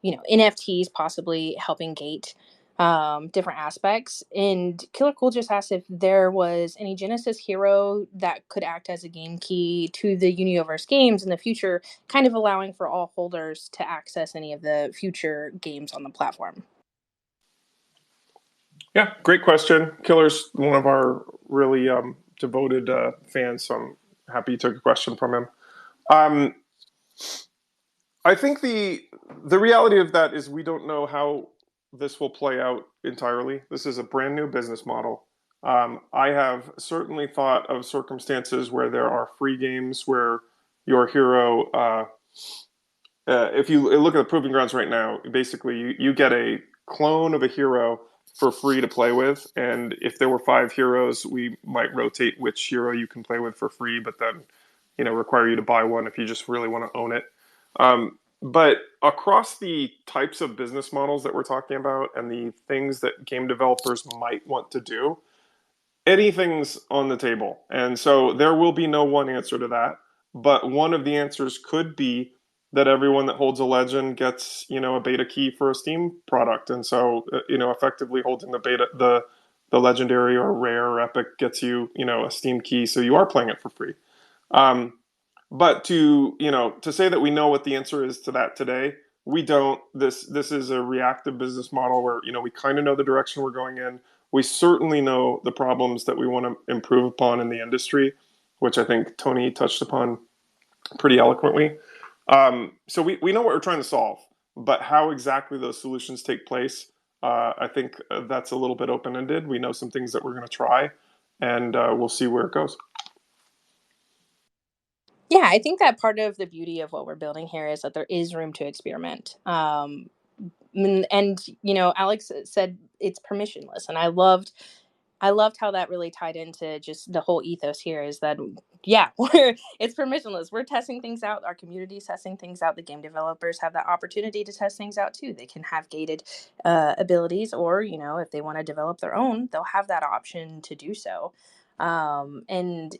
NFTs possibly helping gate different aspects. And Killer Cool just asked if there was any Genesis hero that could act as a game key to the Unioverse games in the future, kind of allowing for all holders to access any of the future games on the platform. Yeah, great question. Killer's one of our really devoted fans, so I'm happy you took a question from him. I think the reality of that is we don't know how this will play out entirely. This is a brand new business model. I have certainly thought of circumstances where there are free games where your hero, if you look at the Proving Grounds right now, basically you get a clone of a hero for free to play with. And if there were 5 heroes, we might rotate which hero you can play with for free, but then require you to buy one if you just really want to own it. but across the types of business models that we're talking about and the things that game developers might want to do, anything's on the table. And so there will be no one answer to that. But one of the answers could be that everyone that holds a legend gets, a beta key for a Steam product. And so, effectively holding the legendary or rare or epic gets you, a Steam key. So you are playing it for free. Um, but to say that we know what the answer is to that today, we don't. This is a reactive business model where we kind of know the direction we're going in. We certainly know the problems that we want to improve upon in the industry, which I think Tony touched upon pretty eloquently. So we know what we're trying to solve, but how exactly those solutions take place, I think that's a little bit open-ended. We know some things that we're going to try, and we'll see where it goes. Yeah, I think that part of the beauty of what we're building here is that there is room to experiment. And Alex said it's permissionless, and I loved how that really tied into just the whole ethos here is that it's permissionless. We're testing things out, our community's testing things out, the game developers have that opportunity to test things out too. They can have gated abilities, or if they want to develop their own, they'll have that option to do so. And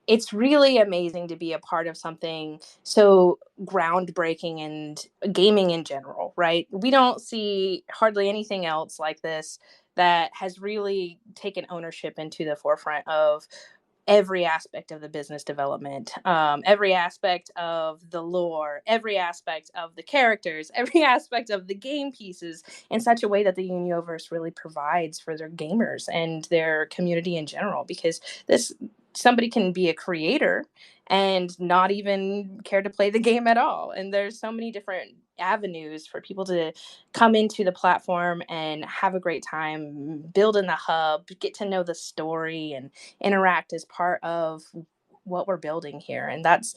it's really amazing to be a part of something so groundbreaking and gaming in general, right? We don't see hardly anything else like this that has really taken ownership into the forefront of every aspect of the business development, every aspect of the lore, every aspect of the characters, every aspect of the game pieces in such a way that the Unioverse really provides for their gamers and their community in general. Because somebody can be a creator and not even care to play the game at all. And there's so many different avenues for people to come into the platform and have a great time, build in the hub, get to know the story, and interact as part of what we're building here. And that's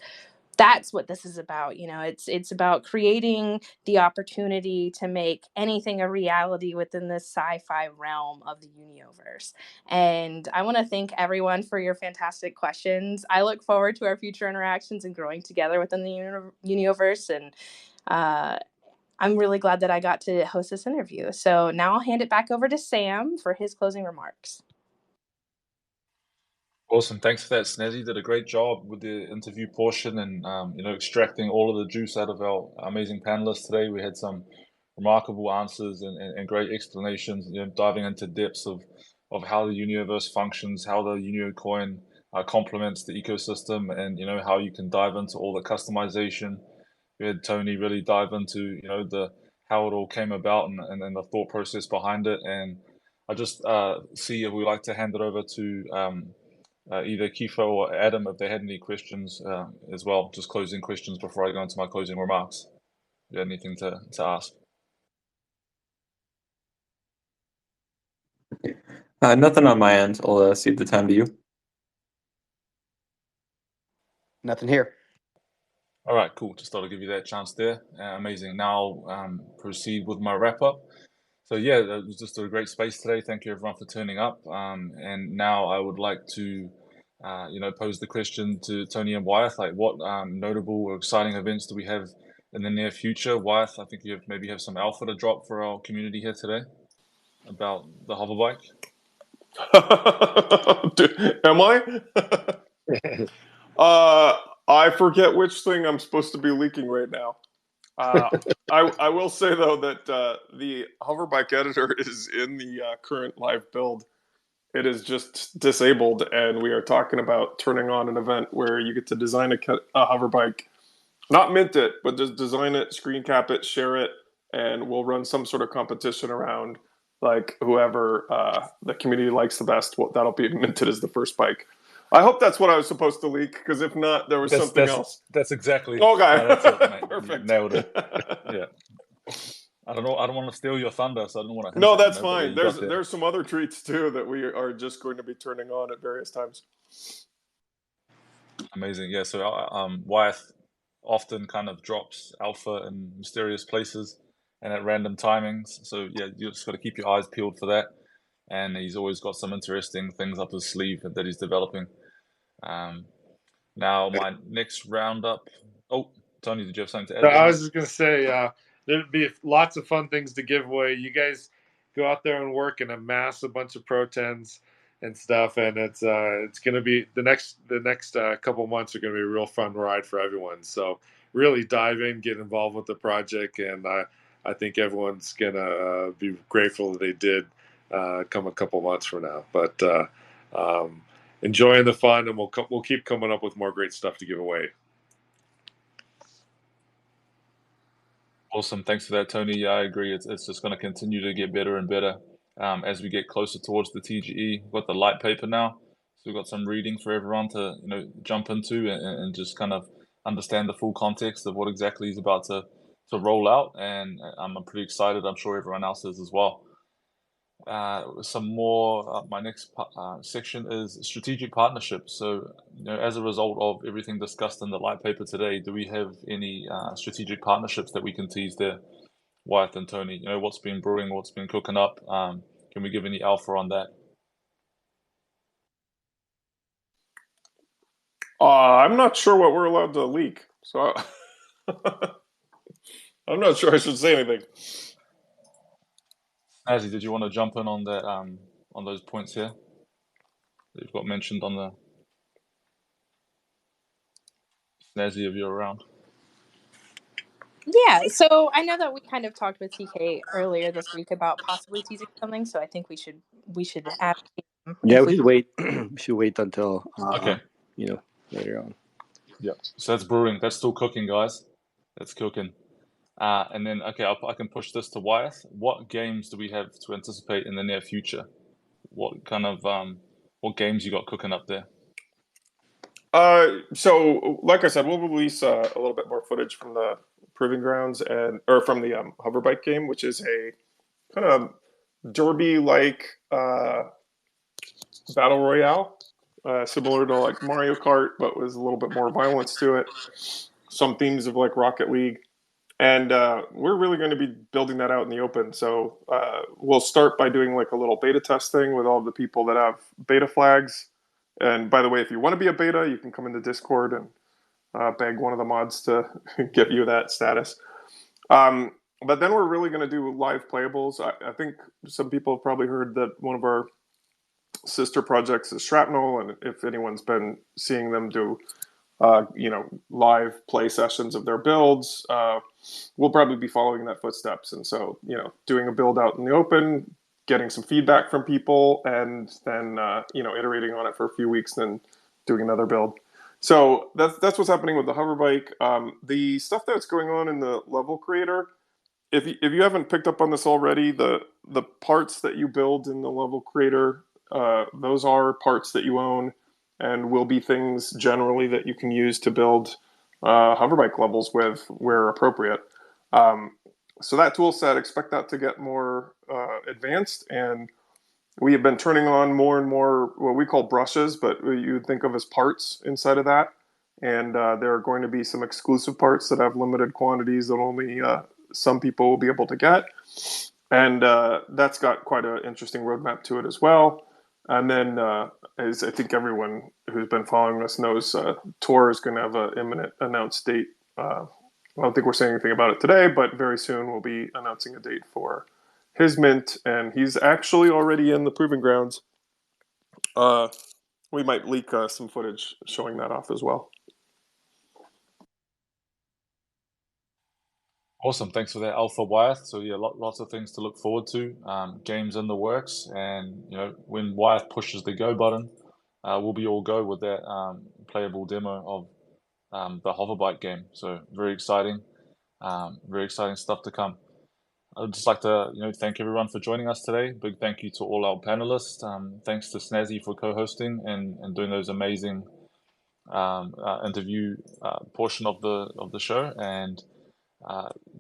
what this is about. It's about creating the opportunity to make anything a reality within this sci-fi realm of the Unioverse. And I want to thank everyone for your fantastic questions. I look forward to our future interactions and growing together within the Unioverse. And I'm really glad that I got to host this interview. So now I'll hand it back over to Sam for his closing remarks. Awesome. Thanks for that, Snazzy. You did a great job with the interview portion and, extracting all of the juice out of our amazing panelists today. We had some remarkable answers and great explanations, diving into depths of how the Unioverse functions, how the Unio coin complements the ecosystem, and, how you can dive into all the customization. We had Tony really dive into, how it all came about and the thought process behind it. And I just see if we'd like to hand it over to either Kiefer or Adam if they had any questions as well, just closing questions before I go into my closing remarks. If you had anything to ask. Nothing on my end. I'll cede the time to you. Nothing here. All right, cool. Just thought I'd give you that chance there. Amazing. Now I'll proceed with my wrap up. So yeah, it was just a great space today. Thank you everyone for turning up. And now I would like to, pose the question to Tony and Wyeth, like what notable or exciting events do we have in the near future? Wyeth, I think you maybe have some alpha to drop for our community here today about the hover bike. Am I? I forget which thing I'm supposed to be leaking right now. I will say though that the hoverbike editor is in the current live build. It is just disabled, and we are talking about turning on an event where you get to design a hoverbike, not mint it, but just design it, screen cap it, share it, and we'll run some sort of competition around like whoever the community likes the best. Well, that'll be minted as the first bike. I hope that's what I was supposed to leak, because if not, there was something else. That's exactly. Okay, no, that's it, mate. Perfect. You nailed it. Yeah. I don't know. I don't want to steal your thunder, so I don't want to. No, that's fine. There's some other treats too that we are just going to be turning on at various times. Amazing. Yeah. So Wyeth often kind of drops alpha in mysterious places and at random timings. So yeah, you just got to keep your eyes peeled for that. And he's always got some interesting things up his sleeve that he's developing. Now my next roundup. Oh, Tony, did you have something to No, add? I was just going to say there'd be lots of fun things to give away. You guys go out there and work and amass a bunch of Pro-10s and stuff, and it's going to be the next couple months are going to be a real fun ride for everyone. So really dive in, get involved with the project, and I think everyone's going to be grateful that they did come a couple months from now. But enjoying the fun, and we'll keep coming up with more great stuff to give away. Awesome. Thanks for that, Tony. Yeah, I agree. It's just going to continue to get better and better as we get closer towards the TGE. We've got the light paper now, so we've got some reading for everyone to jump into and just kind of understand the full context of what exactly is about to roll out. And I'm pretty excited. I'm sure everyone else is as well. Some more. My next section is strategic partnerships. So, as a result of everything discussed in the light paper today, do we have any strategic partnerships that we can tease there, Wyeth and Tony? What's been brewing, what's been cooking up? Can we give any alpha on that? I'm not sure what we're allowed to leak, so I'm not sure I should say anything. Snazzy, did you want to jump in on that on those points here that you've got mentioned on the Snazzy, if you're around? Yeah, so I know that we kind of talked with TK earlier this week about possibly teasing something, so I think we should ask him. Yeah, we should wait. We should wait until Okay. Later on. Yeah. So that's brewing. That's still cooking, guys. That's cooking. And then, okay, I can push this to Wyeth. What games do we have to anticipate in the near future? What kind of what games you got cooking up there? So like I said, we'll release a little bit more footage from the Proving Grounds or from the hoverbike game, which is a kind of derby-like battle royale, similar to like Mario Kart, but with a little bit more violence to it. Some themes of like Rocket League, and we're really going to be building that out in the open. So we'll start by doing like a little beta testing with all the people that have beta flags. And by the way, if you want to be a beta, you can come into Discord and beg one of the mods to give you that status. But then we're really going to do live playables. I think some people have probably heard that one of our sister projects is Shrapnel, and if anyone's been seeing them do live play sessions of their builds, we'll probably be following that footsteps. And so, doing a build out in the open, getting some feedback from people, and then, iterating on it for a few weeks, then doing another build. So that's what's happening with the hoverbike. The stuff that's going on in the level creator, if you haven't picked up on this already, the parts that you build in the level creator, those are parts that you own and will be things generally that you can use to build hoverbike levels with where appropriate. So that tool set, expect that to get more advanced, and we have been turning on more and more what we call brushes, but you would think of as parts inside of that. And there are going to be some exclusive parts that have limited quantities that only some people will be able to get. And that's got quite an interesting roadmap to it as well. And then, as I think everyone who's been following us knows, Tor is going to have an imminent announced date. I don't think we're saying anything about it today, but very soon we'll be announcing a date for his mint, and he's actually already in the Proving Grounds. We might leak some footage showing that off as well. Awesome. Thanks for that, Alpha Wyeth. So yeah, lots of things to look forward to. Games in the works, and when Wyeth pushes the go button, we'll be all go with that playable demo of the hoverbike game. So very exciting stuff to come. I'd just like to thank everyone for joining us today. Big thank you to all our panelists. Thanks to Snazzy for co-hosting and doing those amazing interview portion of the show. And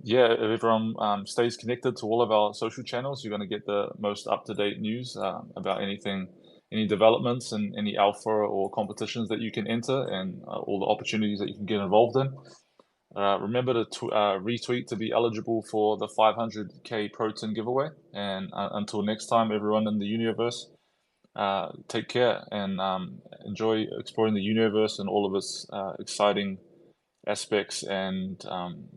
if everyone stays connected to all of our social channels, you're going to get the most up-to-date news about any developments and any alpha or competitions that you can enter, and all the opportunities that you can get involved in. Remember to retweet to be eligible for the 500k Pro-10 giveaway. And until next time, everyone in the Unioverse, take care and enjoy exploring the Unioverse and all of its exciting aspects and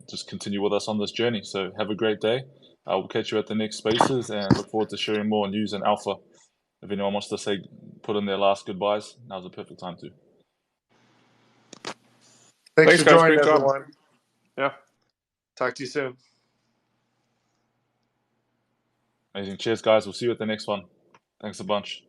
just continue with us on this journey. So have a great day. We'll catch you at the next spaces and look forward to sharing more news and alpha. If anyone wants to say, put in their last goodbyes, now's the perfect time to. Thanks Thanks, for guys. joining, Great job. everyone. Yeah. Talk to you soon. Amazing. Cheers, guys. We'll see you at the next one. Thanks a bunch.